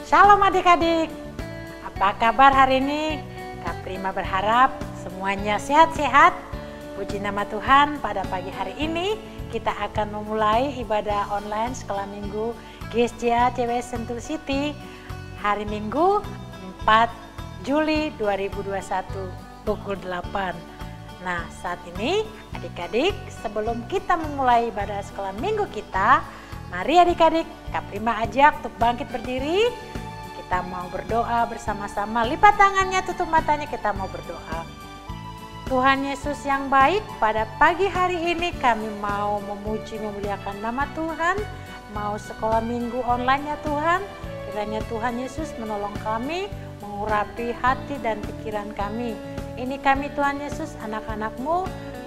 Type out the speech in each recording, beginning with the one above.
Shalom adik-adik, apa kabar hari ini? Kak Prima berharap semuanya sehat-sehat. Puji nama Tuhan, pada pagi hari ini kita akan memulai ibadah online sekolah minggu GSJA CW Sentul City hari Minggu 4 Juli 2021 pukul 8. Nah, saat ini adik-adik, sebelum kita memulai ibadah sekolah minggu kita, mari adik-adik, Kak Prima ajak untuk bangkit berdiri. Kita mau berdoa bersama-sama, lipat tangannya, tutup matanya, kita mau berdoa. Tuhan Yesus yang baik, pada pagi hari ini kami mau memuji memuliakan nama Tuhan, mau sekolah minggu online ya Tuhan. Kiranya Tuhan Yesus menolong kami, mengurapi hati dan pikiran kami. Ini kami Tuhan Yesus, anak-anak-Mu,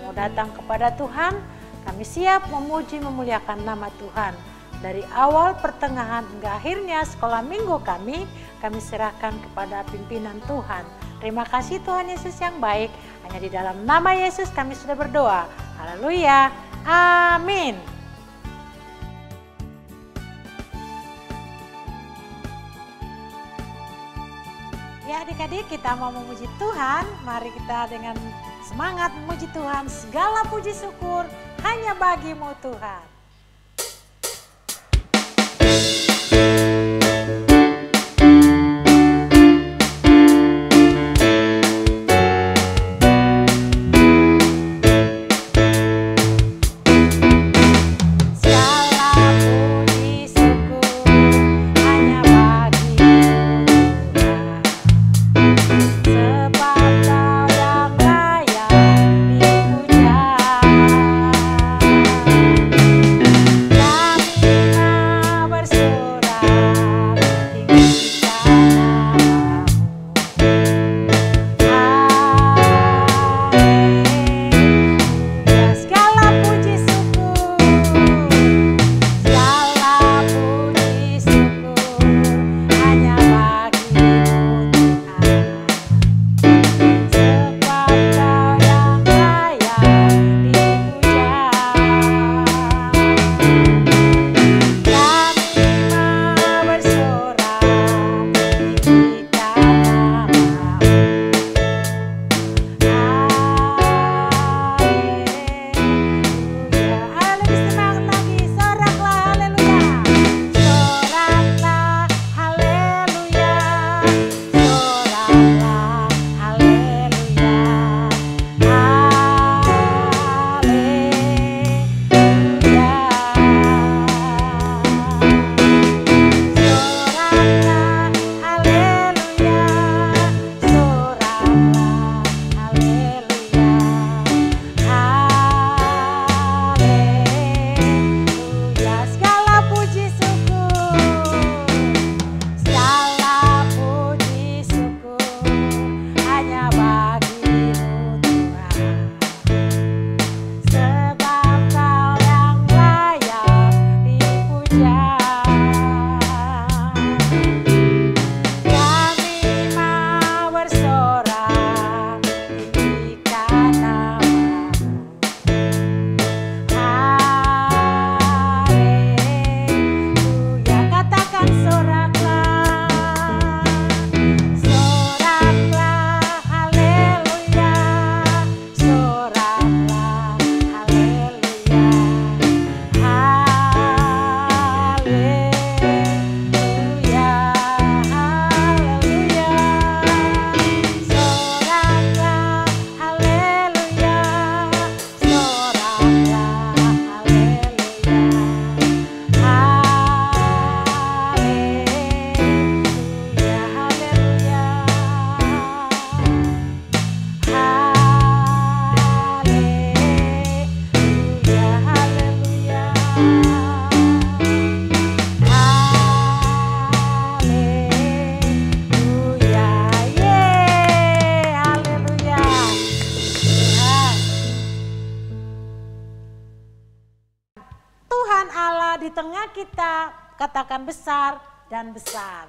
mau datang kepada Tuhan, kami siap memuji memuliakan nama Tuhan. Dari awal, pertengahan, hingga akhirnya sekolah minggu kami serahkan kepada pimpinan Tuhan. Terima kasih Tuhan Yesus yang baik, hanya di dalam nama Yesus kami sudah berdoa. Haleluya, amin. Ya adik-adik, kita mau memuji Tuhan, mari kita dengan semangat memuji Tuhan. Segala puji syukur hanya bagi-Mu Tuhan. Di tengah kita, katakan besar dan besar.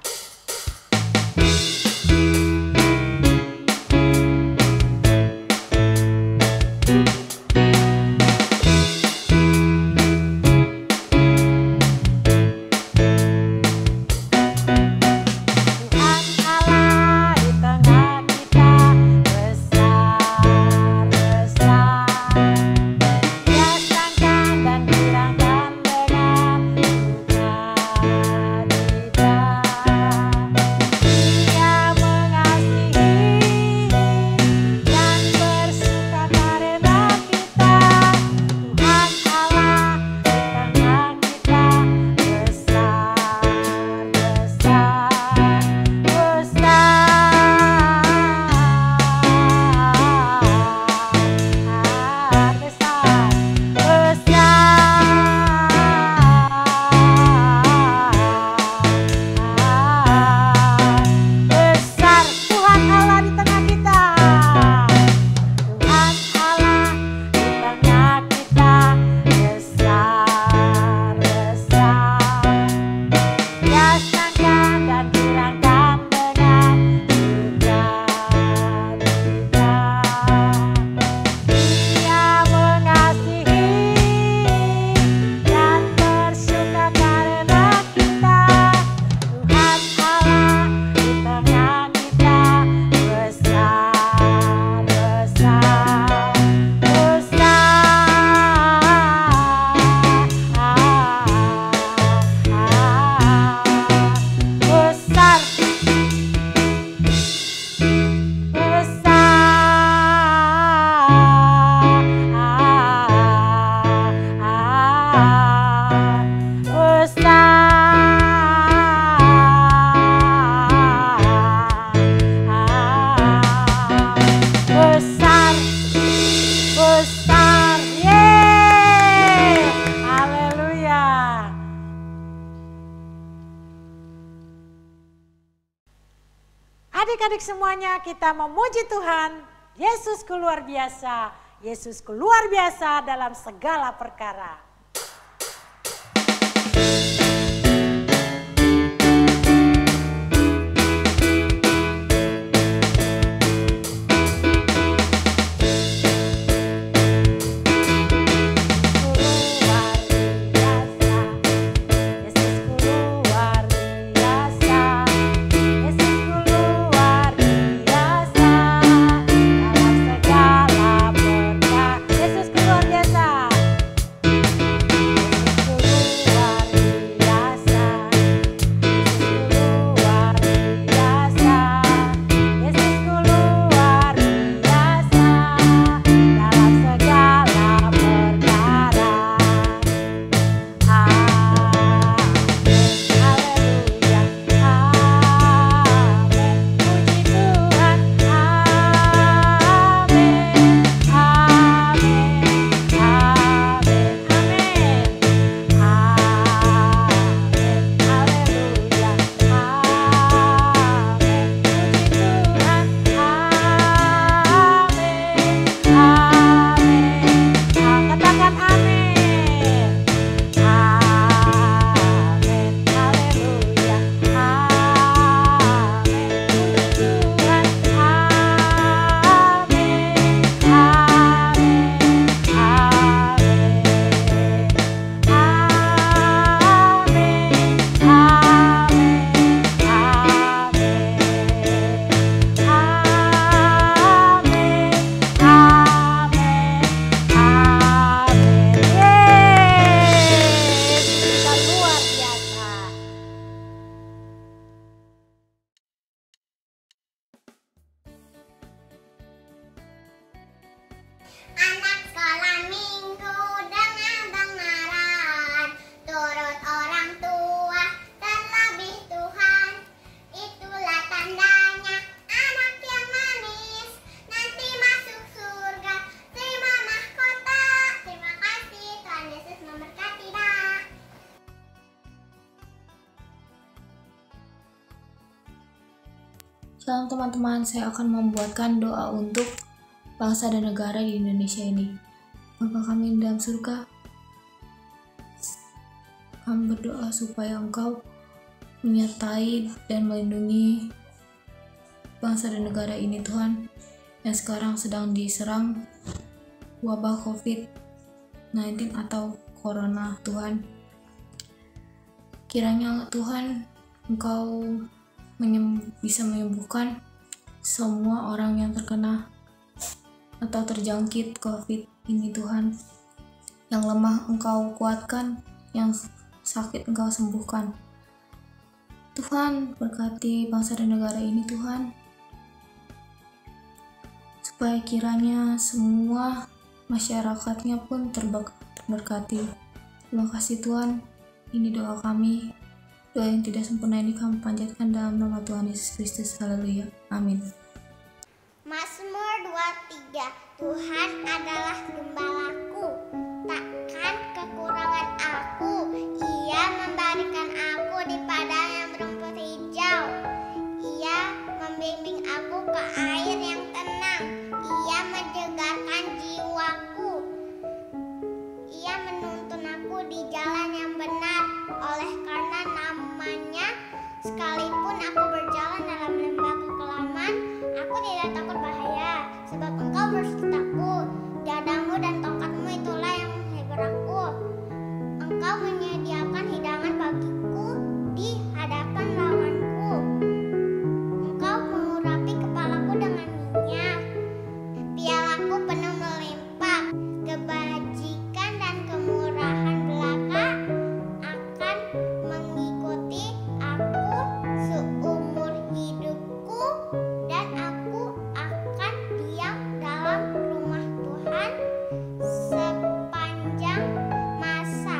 Adik-adik semuanya, kita memuji Tuhan. Yesusku luar biasa. Yesusku luar biasa dalam segala perkara. Anak sekolah minggu dengar-dengaran, turut orang tua terlebih Tuhan. Itulah tandanya anak yang manis, nanti masuk surga, terima mahkota. Terima kasih, Tuhan Yesus memberkati. Shalom teman-teman, saya akan membuatkan doa untuk bangsa dan negara di Indonesia ini. Bapa kami di dalam surga, kami berdoa supaya Engkau menyertai dan melindungi bangsa dan negara ini Tuhan, yang sekarang sedang diserang wabah COVID-19 atau Corona Tuhan. Kiranya Tuhan Engkau bisa menyembuhkan semua orang yang terkena atau terjangkit COVID ini Tuhan. Yang lemah Engkau kuatkan, yang sakit Engkau sembuhkan. Tuhan, berkati bangsa dan negara ini Tuhan, supaya kiranya semua masyarakatnya pun terberkati. Terima kasih Tuhan, ini doa kami. Doa yang tidak sempurna ini kami panjatkan dalam nama Tuhan Yesus Kristus. Haleluya. Amin. Mazmur 23. Tuhan adalah gembalaku, takkan kekurangan aku. Ia memberikan aku di padang yang berumput hijau. Ia membimbing aku ke air yang tenang. Ia menyegarkan jiwaku. Ia menuntun aku di jalan yang benar oleh karena namanya. Sekalipun aku berjalan dalam lembah kekelaman, aku tidak takut bahaya, sebab Engkau bersertaku. Jadamu dan tongkatmu itulah yang menghibur aku. Engkau menyediakan hidangan bagiku di hadapan lawanku. Engkau mengurapi kepalaku dengan minyak. Pialaku penuh melimpah. Kebajikan dan kemurahan belaka akan mengikuti aku seumur hidupku, dan aku akan diam dalam rumah Tuhan sepanjang masa.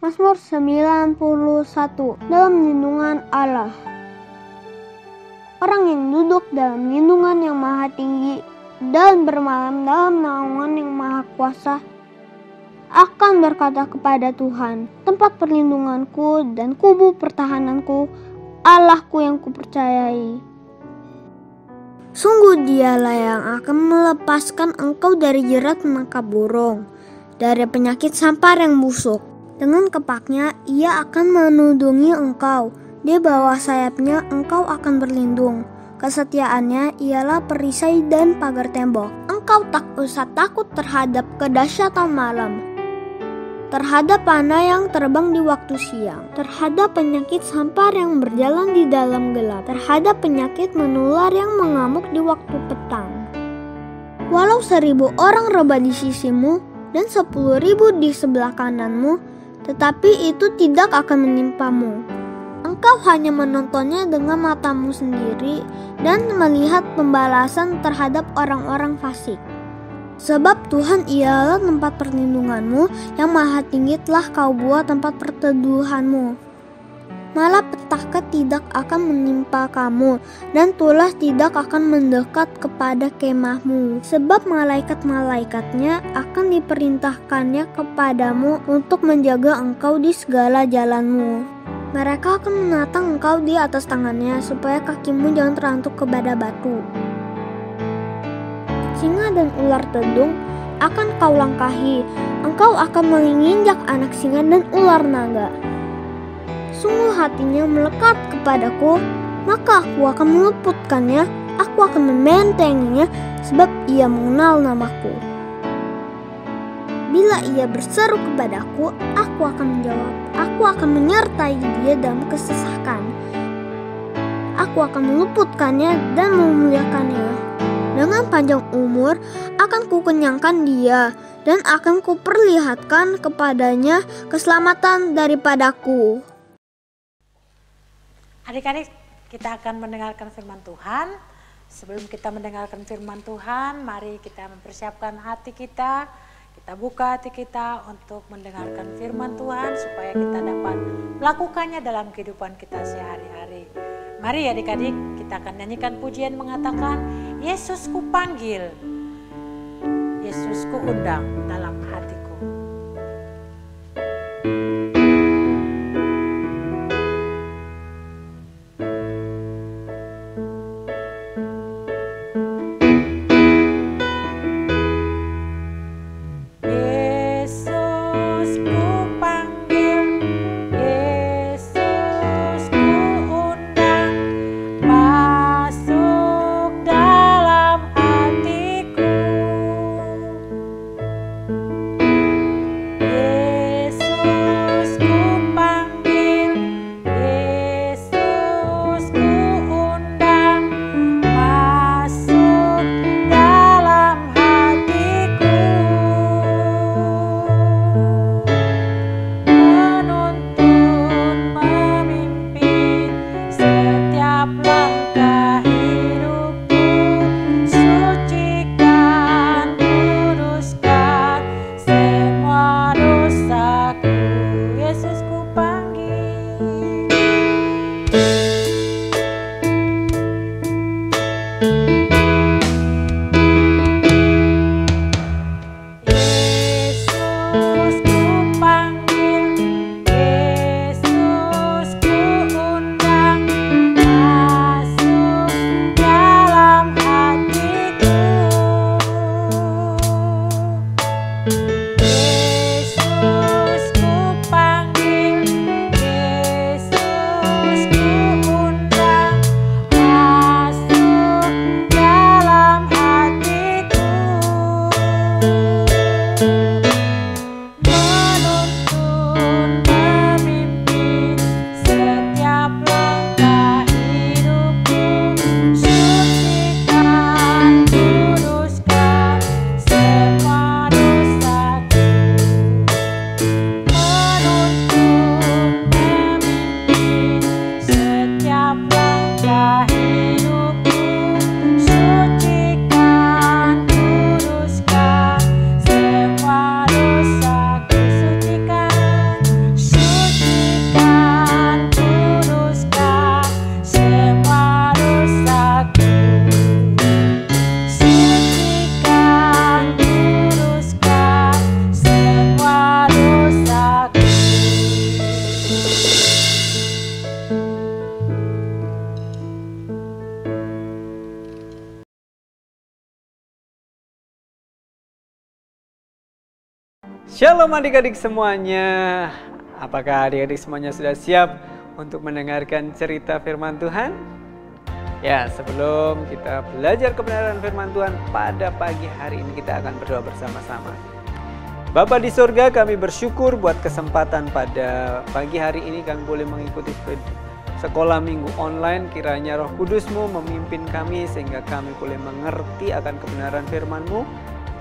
Mazmur 91. Dalam lindungan Allah. Orang yang duduk dalam lindungan yang maha tinggi dan bermalam dalam naungan yang maha kuasa akan berkata kepada Tuhan, tempat perlindunganku dan kubu pertahananku, Allahku yang kupercayai. Sungguh dialah yang akan melepaskan engkau dari jerat menangkap burung, dari penyakit sampar yang busuk. Dengan kepaknya ia akan menudungi engkau, di bawah sayapnya engkau akan berlindung. Kesetiaannya ialah perisai dan pagar tembok. Engkau tak usah takut terhadap kedahsyatan malam, terhadap panah yang terbang di waktu siang, terhadap penyakit sampar yang berjalan di dalam gelap, terhadap penyakit menular yang mengamuk di waktu petang. Walau 1000 orang rebah di sisimu dan 10.000 di sebelah kananmu, tetapi itu tidak akan menimpamu. Engkau hanya menontonnya dengan matamu sendiri dan melihat pembalasan terhadap orang-orang fasik. Sebab Tuhan ialah tempat perlindunganmu, yang maha tinggi telah kau buat tempat perteduhanmu. Malapetaka tidak akan menimpa kamu, dan tulah tidak akan mendekat kepada kemahmu. Sebab malaikat-malaikatnya akan diperintahkannya kepadamu untuk menjaga engkau di segala jalanmu. Mereka akan menatang engkau di atas tangannya, supaya kakimu jangan terantuk kepada batu. Singa dan ular tedung akan kau langkahi, engkau akan menginjak anak singa dan ular naga. Sungguh hatinya melekat kepadaku, maka aku akan meluputkannya, aku akan membentenginya, sebab ia mengenal namaku. Bila ia berseru kepadaku, aku akan menjawab, aku akan menyertai dia dalam kesesakan. Aku akan meluputkannya dan memuliakannya. Dengan panjang umur akan kukenyangkan dia, dan akan kuperlihatkan kepadanya keselamatan daripadaku. Adik-adik, kita akan mendengarkan firman Tuhan. Sebelum kita mendengarkan firman Tuhan, mari kita mempersiapkan hati kita. Kita buka hati kita untuk mendengarkan firman Tuhan supaya kita dapat melakukannya dalam kehidupan kita sehari-hari. Mari adik-adik, kita akan nyanyikan pujian mengatakan, Yesus ku panggil, Yesus ku undang dalam hatiku. Shalom adik-adik semuanya. Apakah adik-adik semuanya sudah siap untuk mendengarkan cerita firman Tuhan? Ya, sebelum kita belajar kebenaran firman Tuhan pada pagi hari ini, kita akan berdoa bersama-sama. Bapa di surga, kami bersyukur buat kesempatan pada pagi hari ini kami boleh mengikuti sekolah minggu online. Kiranya Roh Kudus-Mu memimpin kami sehingga kami boleh mengerti akan kebenaran firman-Mu.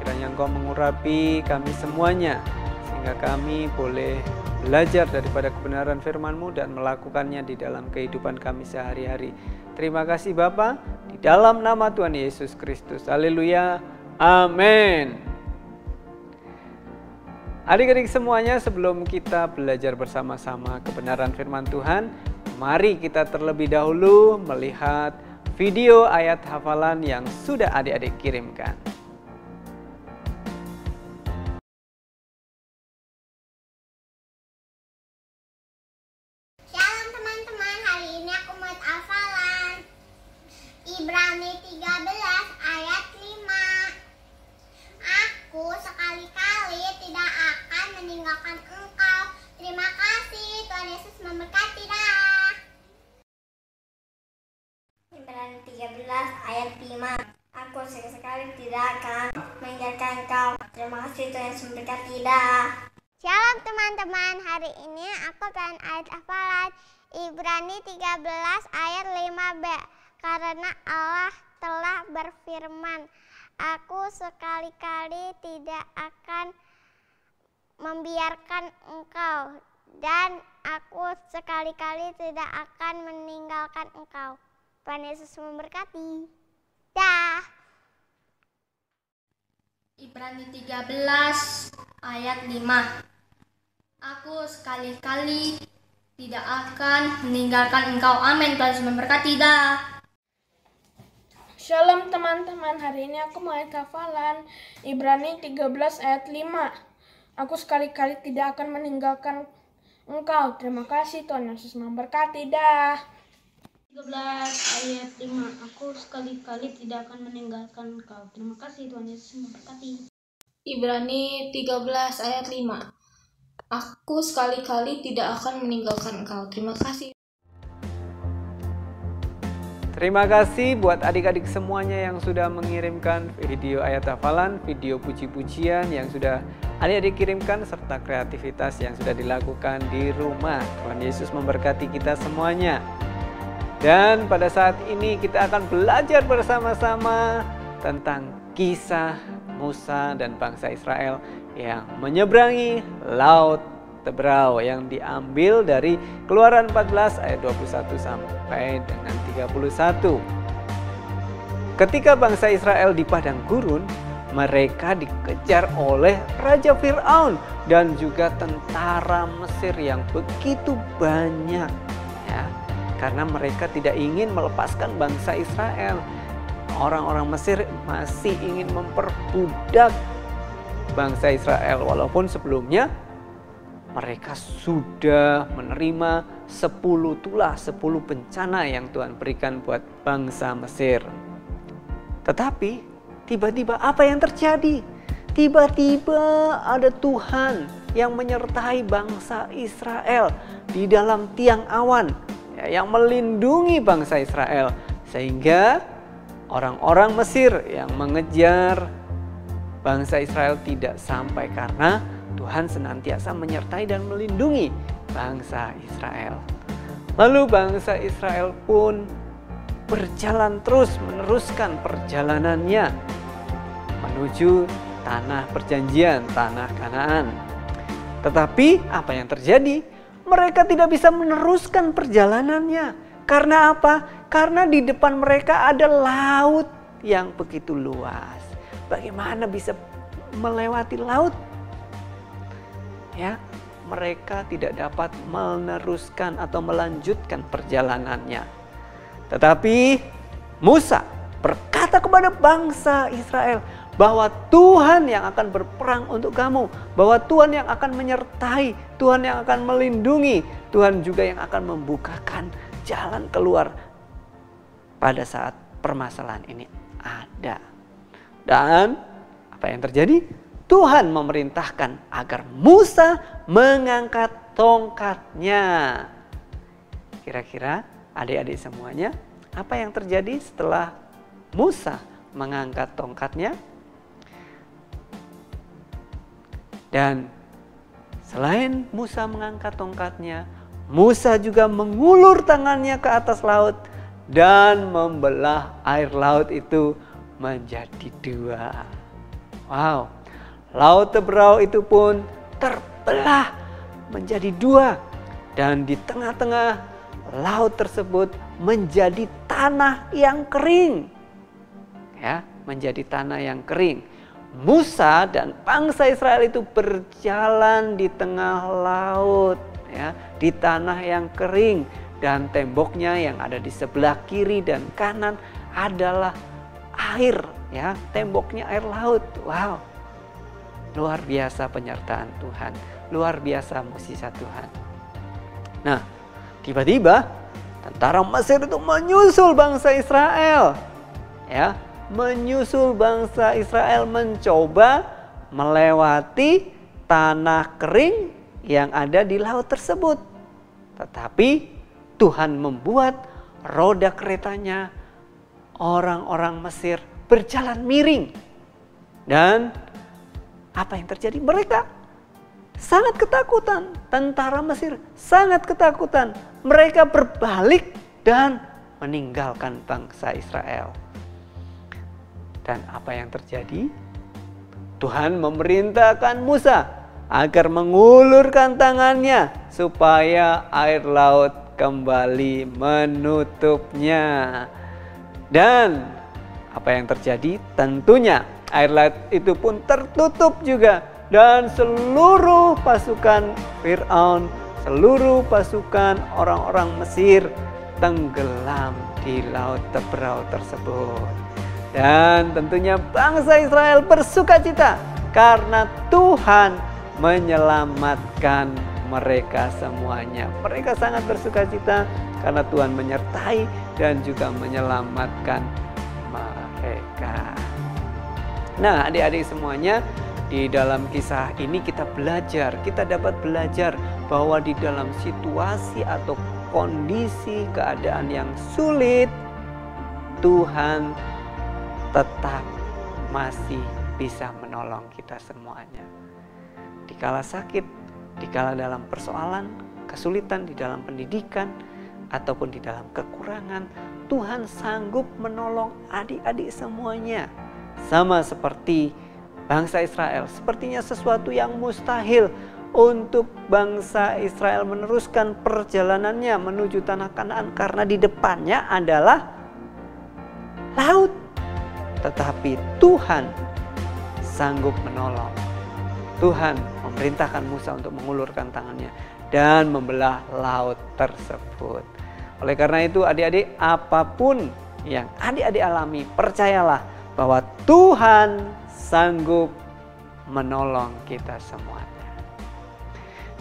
Kiranya Engkau mengurapi kami semuanya sehingga kami boleh belajar daripada kebenaran firman-Mu dan melakukannya di dalam kehidupan kami sehari-hari. Terima kasih Bapa, di dalam nama Tuhan Yesus Kristus. Haleluya. Amin. Adik-adik semuanya, sebelum kita belajar bersama-sama kebenaran firman Tuhan, mari kita terlebih dahulu melihat video ayat hafalan yang sudah adik-adik kirimkan. Shalom teman-teman, hari ini aku mau hafalan Ibrani 13 ayat 5. Aku sekali-kali tidak akan meninggalkan engkau. Terima kasih, Tuhan Yesus memberkati. Dah. Ibrani 13 ayat 5. Aku sekali-kali tidak akan meninggalkan engkau. Terima kasih, Tuhan Yesus memberkati. Dah. Shalom teman-teman, hari ini aku pengen ayat hafalan Ibrani 13 ayat 5b. Karena Allah telah berfirman, aku sekali-kali tidak akan membiarkan engkau, dan aku sekali-kali tidak akan meninggalkan engkau. Tuhan Yesus memberkati. Dah. Ibrani 13 ayat 5. Aku sekali-kali tidak akan meninggalkan engkau. Amin. Tuhan Yesus memberkati. Dah. Shalom teman-teman, hari ini aku mau ayat hafalan Ibrani 13 ayat 5. Aku sekali-kali tidak akan meninggalkan engkau. Terima kasih, Tuhan Yesus memberkati. Dah. 13 ayat 5. Aku sekali-kali tidak akan meninggalkan engkau. Terima kasih, Tuhan Yesus memberkati. Ibrani 13 ayat 5. Aku sekali-kali tidak akan meninggalkan engkau. Terima kasih. Terima kasih buat adik-adik semuanya yang sudah mengirimkan video ayat hafalan, video puji-pujian yang sudah adik-adik kirimkan, serta kreativitas yang sudah dilakukan di rumah. Tuhan Yesus memberkati kita semuanya. Dan pada saat ini kita akan belajar bersama-sama tentang kisah Musa dan bangsa Israel yang menyeberangi Laut Tebrau, yang diambil dari Keluaran 14 ayat 21 sampai dengan 31. Ketika bangsa Israel di padang gurun, mereka dikejar oleh Raja Fir'aun dan juga tentara Mesir yang begitu banyak, ya, karena mereka tidak ingin melepaskan bangsa Israel. Orang-orang Mesir masih ingin memperbudak bangsa Israel, walaupun sebelumnya mereka sudah menerima 10 tulah, 10 bencana yang Tuhan berikan buat bangsa Mesir. Tetapi tiba-tiba apa yang terjadi? Tiba-tiba ada Tuhan yang menyertai bangsa Israel di dalam tiang awan, ya, yang melindungi bangsa Israel. Sehingga orang-orang Mesir yang mengejar bangsa Israel tidak sampai karena Tuhan senantiasa menyertai dan melindungi bangsa Israel. Lalu bangsa Israel pun berjalan terus meneruskan perjalanannya menuju tanah perjanjian, tanah Kanaan. Tetapi apa yang terjadi? Mereka tidak bisa meneruskan perjalanannya. Karena apa? Karena di depan mereka ada laut yang begitu luas. Bagaimana bisa melewati laut? Ya, mereka tidak dapat meneruskan atau melanjutkan perjalanannya. Tetapi Musa berkata kepada bangsa Israel bahwa Tuhan yang akan berperang untuk kamu, bahwa Tuhan yang akan menyertai, Tuhan yang akan melindungi, Tuhan juga yang akan membukakan jalan keluar pada saat permasalahan ini ada. Dan apa yang terjadi? Tuhan memerintahkan agar Musa mengangkat tongkatnya. Kira-kira adik-adik semuanya, apa yang terjadi setelah Musa mengangkat tongkatnya? Dan selain Musa mengangkat tongkatnya, Musa juga mengulur tangannya ke atas laut dan membelah air laut itu menjadi dua. Wow, Laut Teberau itu pun terbelah menjadi dua, dan di tengah-tengah laut tersebut menjadi tanah yang kering. Ya, menjadi tanah yang kering. Musa dan bangsa Israel itu berjalan di tengah laut, ya, di tanah yang kering, dan temboknya yang ada di sebelah kiri dan kanan adalah air, ya, temboknya air laut. Wow, luar biasa penyertaan Tuhan, luar biasa mukjizat Tuhan. Nah, tiba-tiba tentara Mesir itu menyusul bangsa Israel, ya, menyusul bangsa Israel mencoba melewati tanah kering yang ada di laut tersebut. Tetapi Tuhan membuat roda keretanya orang-orang Mesir berjalan miring. Dan apa yang terjadi? Mereka sangat ketakutan. Tentara Mesir sangat ketakutan. Mereka berbalik dan meninggalkan bangsa Israel. Dan apa yang terjadi? Tuhan memerintahkan Musa agar mengulurkan tangannya supaya air laut kembali menutupnya. Dan apa yang terjadi? Tentunya air laut itu pun tertutup juga, dan seluruh pasukan Firaun, seluruh pasukan orang-orang Mesir tenggelam di Laut Teberau tersebut. Dan tentunya bangsa Israel bersukacita karena Tuhan menyelamatkan mereka semuanya. Mereka sangat bersukacita karena Tuhan menyertai dan juga menyelamatkan mereka. Nah, adik-adik semuanya, di dalam kisah ini kita dapat belajar bahwa di dalam situasi atau kondisi keadaan yang sulit, Tuhan tetap masih bisa menolong kita semuanya. Dikala sakit, dikala dalam persoalan, kesulitan di dalam pendidikan, ataupun di dalam kekurangan, Tuhan sanggup menolong adik-adik semuanya. Sama seperti bangsa Israel, sepertinya sesuatu yang mustahil untuk bangsa Israel meneruskan perjalanannya menuju tanah Kanaan karena di depannya adalah laut. Tetapi Tuhan sanggup menolong. Tuhan memerintahkan Musa untuk mengulurkan tangannya dan membelah laut tersebut. Oleh karena itu adik-adik, apapun yang adik-adik alami, percayalah bahwa Tuhan sanggup menolong kita semuanya.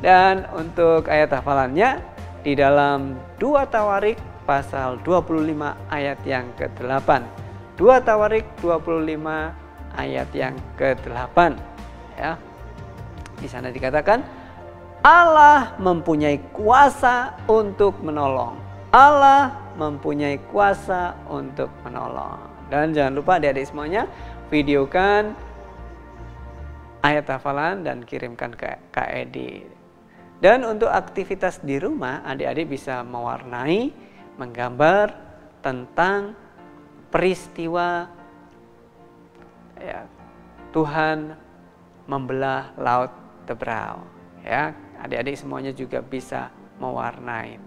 Dan untuk ayat hafalannya di dalam 2 Tawarik pasal 25 ayat yang ke-8. 2 Tawarik 25 ayat yang ke-8, ya. Di sana dikatakan Allah mempunyai kuasa untuk menolong. Allah mempunyai kuasa untuk menolong. Dan jangan lupa adik-adik semuanya, videokan ayat hafalan dan kirimkan ke KED. Dan untuk aktivitas di rumah, adik-adik bisa mewarnai, menggambar tentang peristiwa, ya, Tuhan membelah Laut Teberau. Ya, adik-adik semuanya juga bisa mewarnai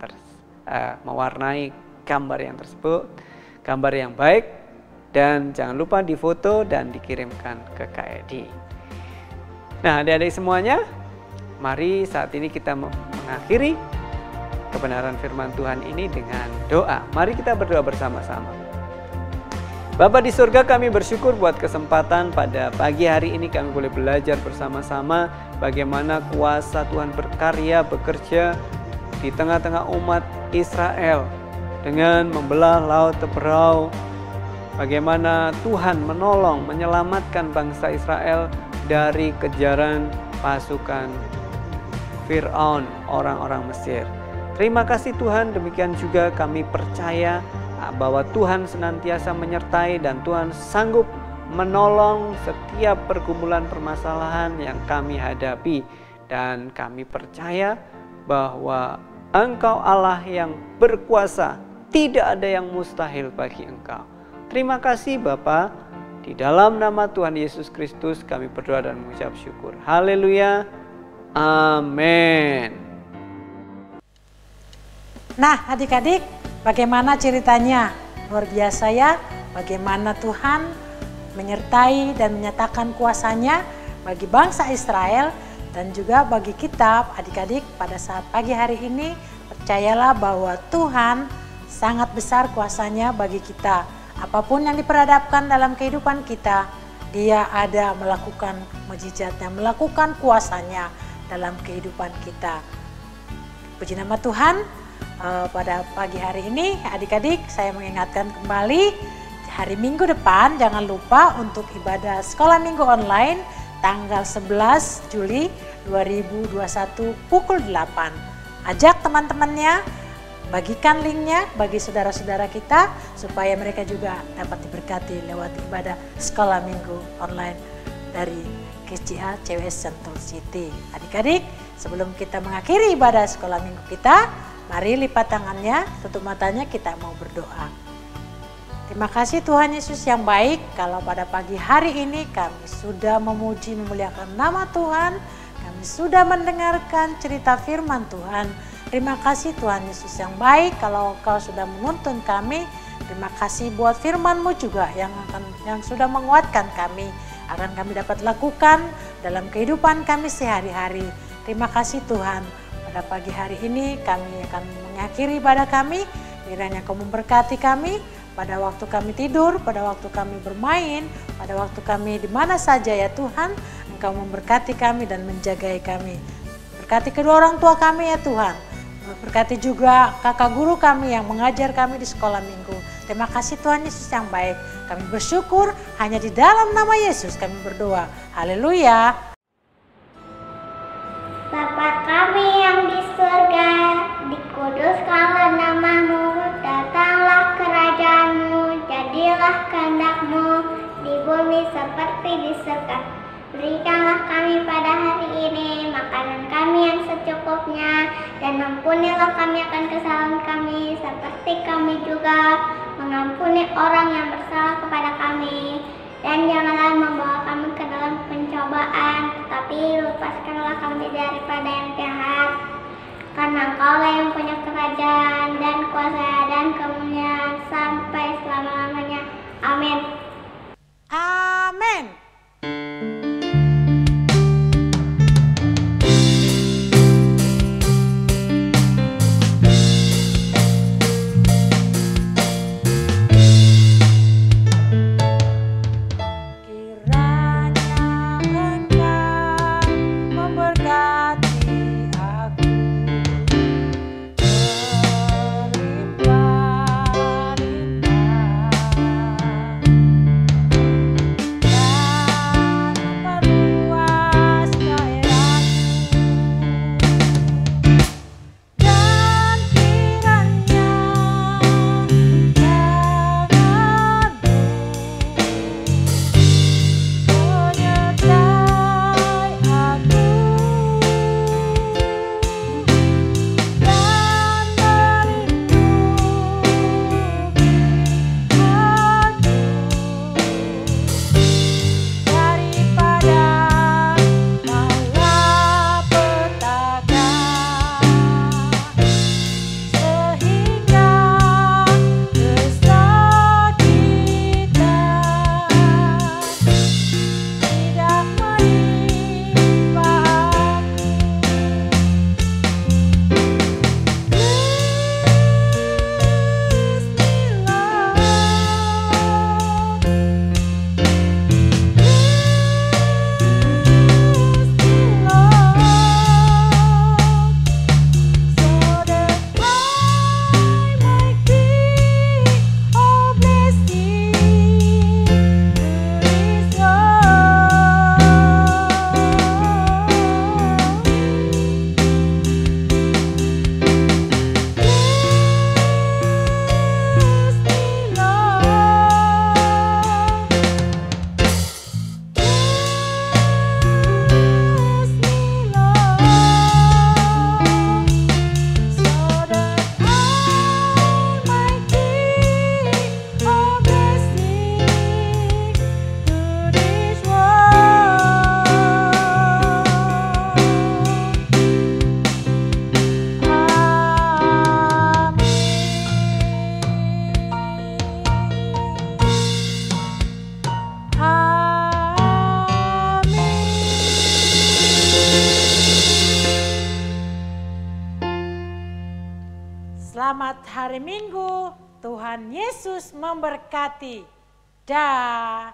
gambar yang tersebut, gambar yang baik, dan jangan lupa difoto dan dikirimkan ke KED. Nah, adik-adik semuanya, mari saat ini kita mengakhiri kebenaran firman Tuhan ini dengan doa. Mari kita berdoa bersama-sama. Bapa di surga, kami bersyukur buat kesempatan pada pagi hari ini kami boleh belajar bersama-sama bagaimana kuasa Tuhan berkarya, bekerja di tengah-tengah umat Israel dengan membelah Laut Teberau. Bagaimana Tuhan menolong, menyelamatkan bangsa Israel dari kejaran pasukan Fir'aun, orang-orang Mesir. Terima kasih Tuhan, demikian juga kami percaya bahwa Tuhan senantiasa menyertai dan Tuhan sanggup menolong setiap pergumulan permasalahan yang kami hadapi. Dan kami percaya bahwa Engkau Allah yang berkuasa, tidak ada yang mustahil bagi Engkau. Terima kasih Bapa, di dalam nama Tuhan Yesus Kristus kami berdoa dan mengucap syukur. Haleluya, amin. Nah adik-adik, bagaimana ceritanya? Luar biasa ya, bagaimana Tuhan menyertai dan menyatakan kuasanya bagi bangsa Israel dan juga bagi kita adik-adik pada saat pagi hari ini. Percayalah bahwa Tuhan sangat besar kuasanya bagi kita. Apapun yang diperhadapkan dalam kehidupan kita, Dia ada melakukan mujizatnya, melakukan kuasanya dalam kehidupan kita. Puji nama Tuhan. Pada pagi hari ini adik-adik saya mengingatkan kembali hari Minggu depan jangan lupa untuk ibadah sekolah minggu online tanggal 11 Juli 2021 pukul 8. Ajak teman-temannya, bagikan linknya bagi saudara-saudara kita supaya mereka juga dapat diberkati lewat ibadah sekolah minggu online dari KCA CWS Sentul City. Adik-adik, sebelum kita mengakhiri ibadah sekolah minggu kita, mari lipat tangannya, tutup matanya, kita mau berdoa. Terima kasih Tuhan Yesus yang baik, kalau pada pagi hari ini kami sudah memuji memuliakan nama Tuhan, kami sudah mendengarkan cerita firman Tuhan. Terima kasih Tuhan Yesus yang baik, kalau Engkau sudah menuntun kami. Terima kasih buat firman-Mu juga yang sudah menguatkan kami, akan kami dapat lakukan dalam kehidupan kami sehari-hari. Terima kasih Tuhan. Pada pagi hari ini kami akan mengakhiri ibadah kami, kiranya Kau memberkati kami pada waktu kami tidur, pada waktu kami bermain, pada waktu kami di mana saja ya Tuhan, Engkau memberkati kami dan menjagai kami. Berkati kedua orang tua kami ya Tuhan, berkati juga kakak guru kami yang mengajar kami di sekolah minggu. Terima kasih Tuhan Yesus yang baik, kami bersyukur hanya di dalam nama Yesus kami berdoa. Haleluya. Bapa kami yang di surga, dikuduskanlah nama-Mu, datanglah kerajaan-Mu, jadilah kehendak-Mu di bumi seperti di surga. Berikanlah kami pada hari ini makanan kami yang secukupnya, dan ampunilah kami akan kesalahan kami, seperti kami juga mengampuni orang yang bersalah kepada kami. Dan janganlah membawa kami ke dalam pencobaan, tetapi lepaskanlah kami daripada yang jahat. Karena Engkau-lah yang punya kerajaan dan kuasa dan kemuliaan sampai selama-lamanya. Amin. Amin. Selamat hari Minggu. Tuhan Yesus memberkati. Dah.